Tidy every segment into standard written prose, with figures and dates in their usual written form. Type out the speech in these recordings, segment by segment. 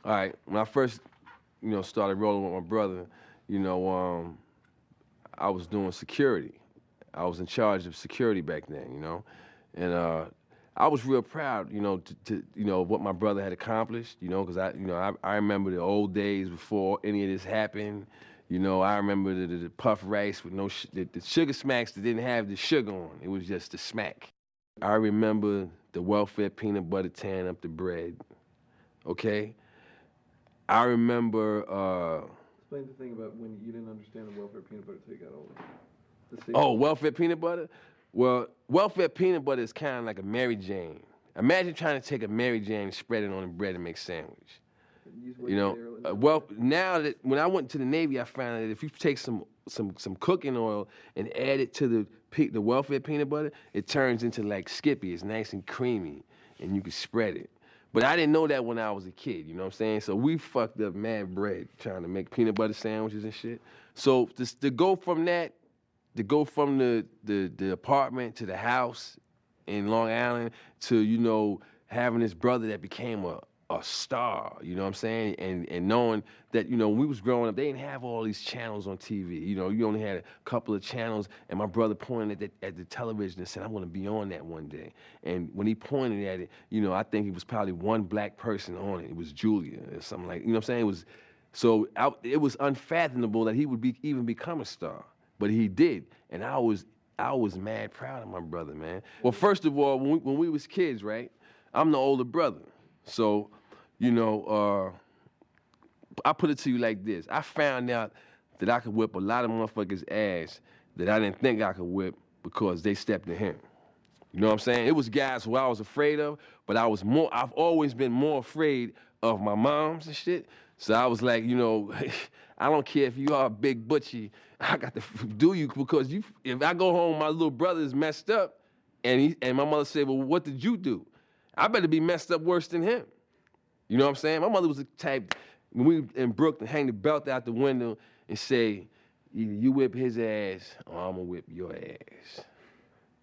All right, when I first, started rolling with my brother, I was doing security. I was in charge of security back then, and I was real proud, of what my brother had accomplished, because I remember the old days before any of this happened. I remember the puff rice with the sugar smacks that didn't have the sugar on. It was just the smack. I remember the welfare peanut butter tearing up the bread. Okay. I remember. Explain the thing about when you didn't understand the welfare peanut butter until you got older. Oh, welfare peanut butter? Well, welfare peanut butter is kind of like a Mary Jane. Imagine trying to take a Mary Jane and spread it on the bread and make a sandwich. Well, now that when I went to the Navy, I found that if you take some cooking oil and add it to the welfare peanut butter, it turns into like Skippy. It's nice and creamy, and you can spread it. But I didn't know that when I was a kid, you know what I'm saying? So we fucked up mad bread trying to make peanut butter sandwiches and shit. So to go from that, to go from the apartment to the house in Long Island to, having this brother that became a star, you know what I'm saying? And knowing that, when we was growing up, they didn't have all these channels on TV. You only had a couple of channels, and my brother pointed at the television and said, I want to be on that one day. And when he pointed at it, I think it was probably one black person on it. It was Julia or something like, you know what I'm saying? It was unfathomable that he would even become a star, but he did. And I was mad proud of my brother, man. Well, first of all, when we was kids, right, I'm the older brother. So, I put it to you like this. I found out that I could whip a lot of motherfuckers' ass that I didn't think I could whip because they stepped to him. You know what I'm saying? It was guys who I was afraid of, but I've always been more afraid of my moms and shit. So I was like, I don't care if you are a big butchie, I got to do you because if I go home, my little brother is messed up, and my mother said, well, what did you do? I better be messed up worse than him. You know what I'm saying? My mother was the type, when we in Brooklyn, hang the belt out the window and say, either you whip his ass or I'm gonna whip your ass.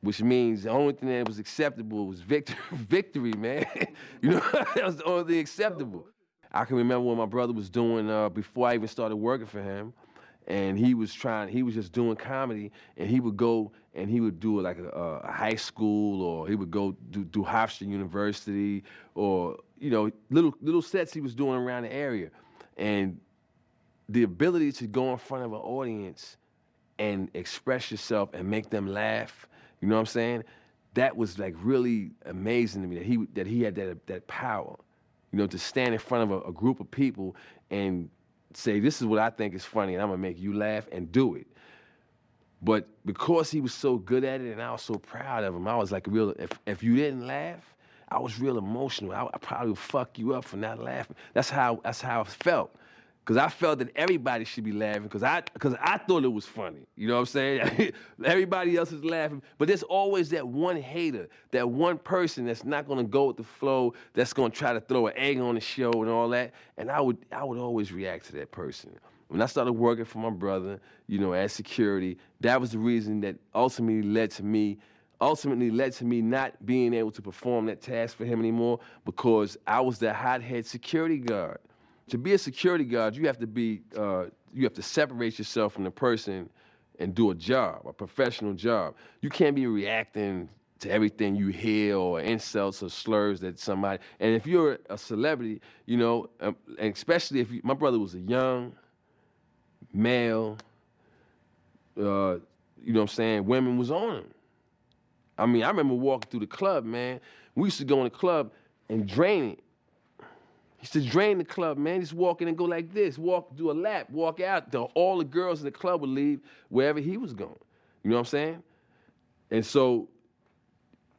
Which means the only thing that was acceptable was victory, man. That was the only thing acceptable. I can remember what my brother was doing before I even started working for him. And he was just doing comedy, and he would go and he would do like a high school, or he would go do Hofstra University, or, little sets he was doing around the area. And the ability to go in front of an audience and express yourself and make them laugh, you know what I'm saying? That was like really amazing to me that he had that power, to stand in front of a group of people and say, this is what I think is funny, and I'm gonna make you laugh, and do it. But because he was so good at it and I was so proud of him, I was like if you didn't laugh, I was real emotional. I probably would fuck you up for not laughing. That's how I felt. Because I felt that everybody should be laughing because I thought it was funny. You know what I'm saying? Everybody else is laughing. But there's always that one hater, that one person that's not going to go with the flow, that's going to try to throw an egg on the show and all that. And I would always react to that person. When I started working for my brother, as security, that was the reason that ultimately led to me not being able to perform that task for him anymore, because I was the hothead security guard. To be a security guard, you have to separate yourself from the person and do a job, a professional job. You can't be reacting to everything you hear or insults or slurs that somebody. And if you're a celebrity, and especially if my brother was a young male, you know what I'm saying, women was on him. I mean, I remember walking through the club, man. We used to go in the club and drain it. He used to drain the club, man. Just walk in and go like this, do a lap, walk out. All the girls in the club would leave wherever he was going. You know what I'm saying? And so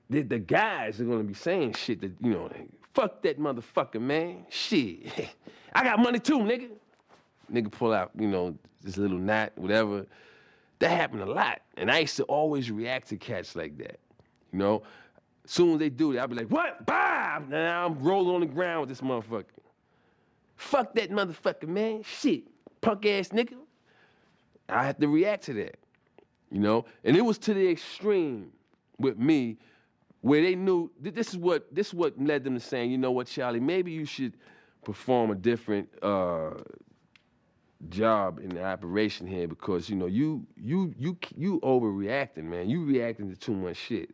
the guys are gonna be saying shit that, fuck that motherfucker, man. Shit. I got money too, nigga. Nigga pull out, this little knot, whatever. That happened a lot. And I used to always react to cats like that. As soon as they do that, I'll be like, what? Bob! Now I'm rolling on the ground with this motherfucker. Fuck that motherfucker, man. Shit. Punk ass nigga. I have to react to that. And it was to the extreme with me where they knew this is what led them to saying, you know what, Charlie, maybe you should perform a different job in the operation here because you overreacting, man. You reacting to too much shit,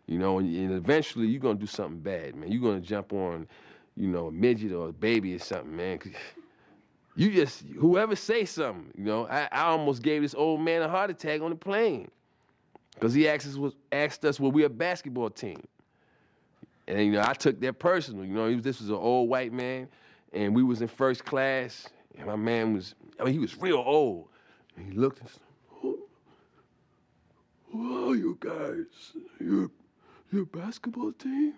and eventually you're gonna do something bad, man. You're gonna jump on, a midget or a baby or something, man. 'Cause you just whoever say something, I almost gave this old man a heart attack on the plane because he asked us were we a basketball team, and I took that personal. This was an old white man, and we was in first class, and my man he was real old. And he looked and said, who are you guys? You're a basketball team?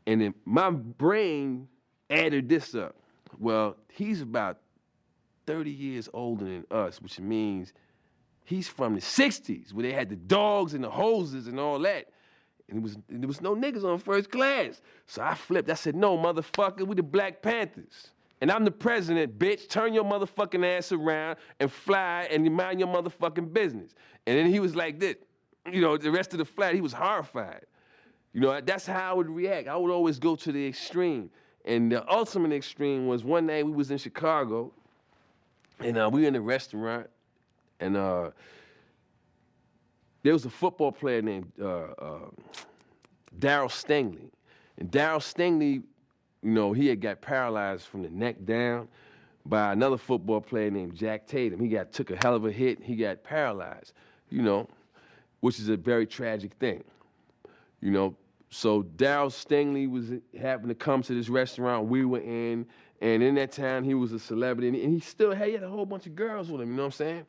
And then my brain added this up. Well, he's about 30 years older than us, which means he's from the 60s, where they had the dogs and the hoses and all that. And there was no niggas on first class. So I flipped. I said, no, motherfucker, we the Black Panthers. And I'm the president, bitch. Turn your motherfucking ass around and fly and you mind your motherfucking business. And then he was like this. The rest of the flight, he was horrified. That's how I would react. I would always go to the extreme. And the ultimate extreme was one day we was in Chicago, and we were in a restaurant, and there was a football player named Daryl Stingley. And Daryl Stingley, he had got paralyzed from the neck down by another football player named Jack Tatum. He took a hell of a hit. He got paralyzed, which is a very tragic thing, So Daryl Stingley happened to come to this restaurant we were in, and in that town he was a celebrity, and he had a whole bunch of girls with him, you know what I'm saying?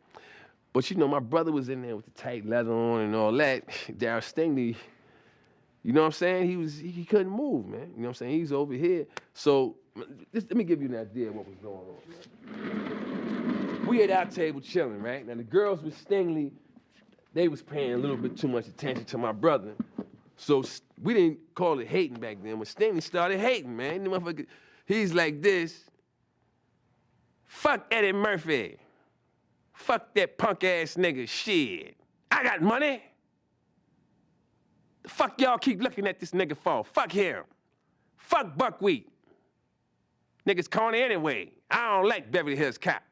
But my brother was in there with the tight leather on and all that. Daryl Stingley, you know what I'm saying? He couldn't move, man. You know what I'm saying? He's over here. So let me give you an idea of what was going on, man. We at our table chilling, right? Now the girls with Stingley, they was paying a little bit too much attention to my brother. So we didn't call it hating back then. When Stingley started hating, man, the motherfucker, he's like this. Fuck Eddie Murphy. Fuck that punk ass nigga. Shit. I got money. The fuck y'all keep looking at this nigga for? Fuck him. Fuck buckwheat. Niggas corny anyway. I don't like Beverly Hills Cop.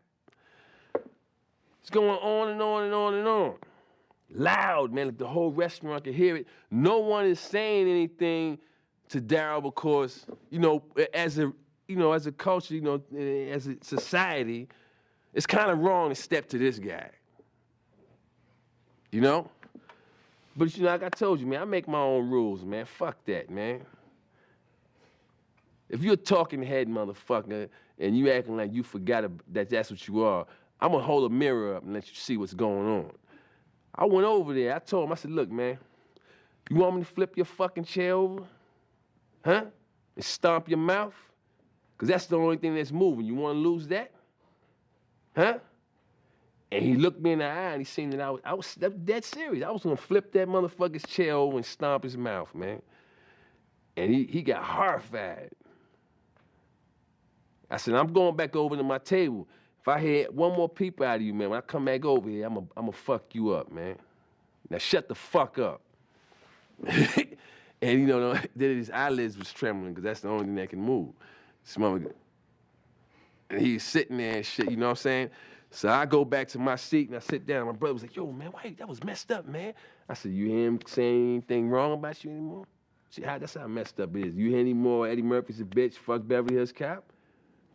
It's going on and on and on and on. Loud, man, like the whole restaurant could hear it. No one is saying anything to Daryl because, as a culture, as a society, it's kind of wrong to step to this guy. But like I told you, man, I make my own rules, man. Fuck that, man. If you're a talking head motherfucker and you acting like you forgot that that's what you are, I'm gonna hold a mirror up and let you see what's going on. I went over there. I told him, I said, look, man, you want me to flip your fucking chair over? Huh? And stomp your mouth? Because that's the only thing that's moving. You want to lose that? Huh? And he looked me in the eye and he seen that I was dead serious. I was going to flip that motherfucker's chair over and stomp his mouth, man. And he got horrified. I said, I'm going back over to my table. If I hear one more peep out of you, man, when I come back over here, I'm gonna fuck you up, man. Now shut the fuck up. And then his eyelids was trembling because that's the only thing that can move. And he's sitting there and shit, you know what I'm saying? So I go back to my seat and I sit down. My brother was like, yo, man, why that was messed up, man. I said, you hear him saying anything wrong about you anymore? See, that's how messed up it is. You hear any more Eddie Murphy's a bitch, fuck Beverly Hills Cop?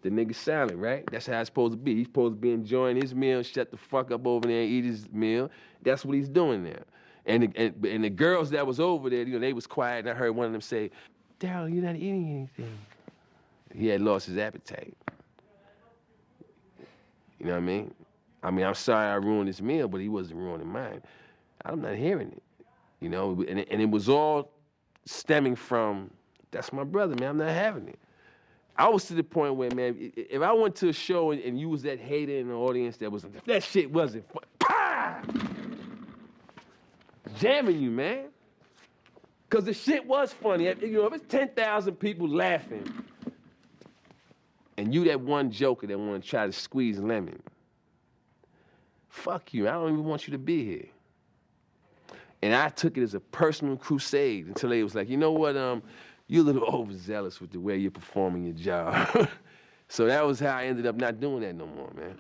The nigga's silent, right? That's how it's supposed to be. He's supposed to be enjoying his meal, shut the fuck up over there and eat his meal. That's what he's doing there. And the girls that was over there, they was quiet, and I heard one of them say, Daryl, you're not eating anything. He had lost his appetite. You know what I mean? I'm sorry I ruined his meal, but he wasn't ruining mine. I'm not hearing it. And it was all stemming from, that's my brother, man, I'm not having it. I was to the point where, man, if I went to a show and you was that hater in the audience that shit wasn't fun, jamming you, man. Because the shit was funny. If it's 10,000 people laughing and you that one joker that want to try to squeeze lemon, fuck you. I don't even want you to be here. And I took it as a personal crusade until they was like, you know what, you're a little overzealous with the way you're performing your job. So that was how I ended up not doing that no more, man.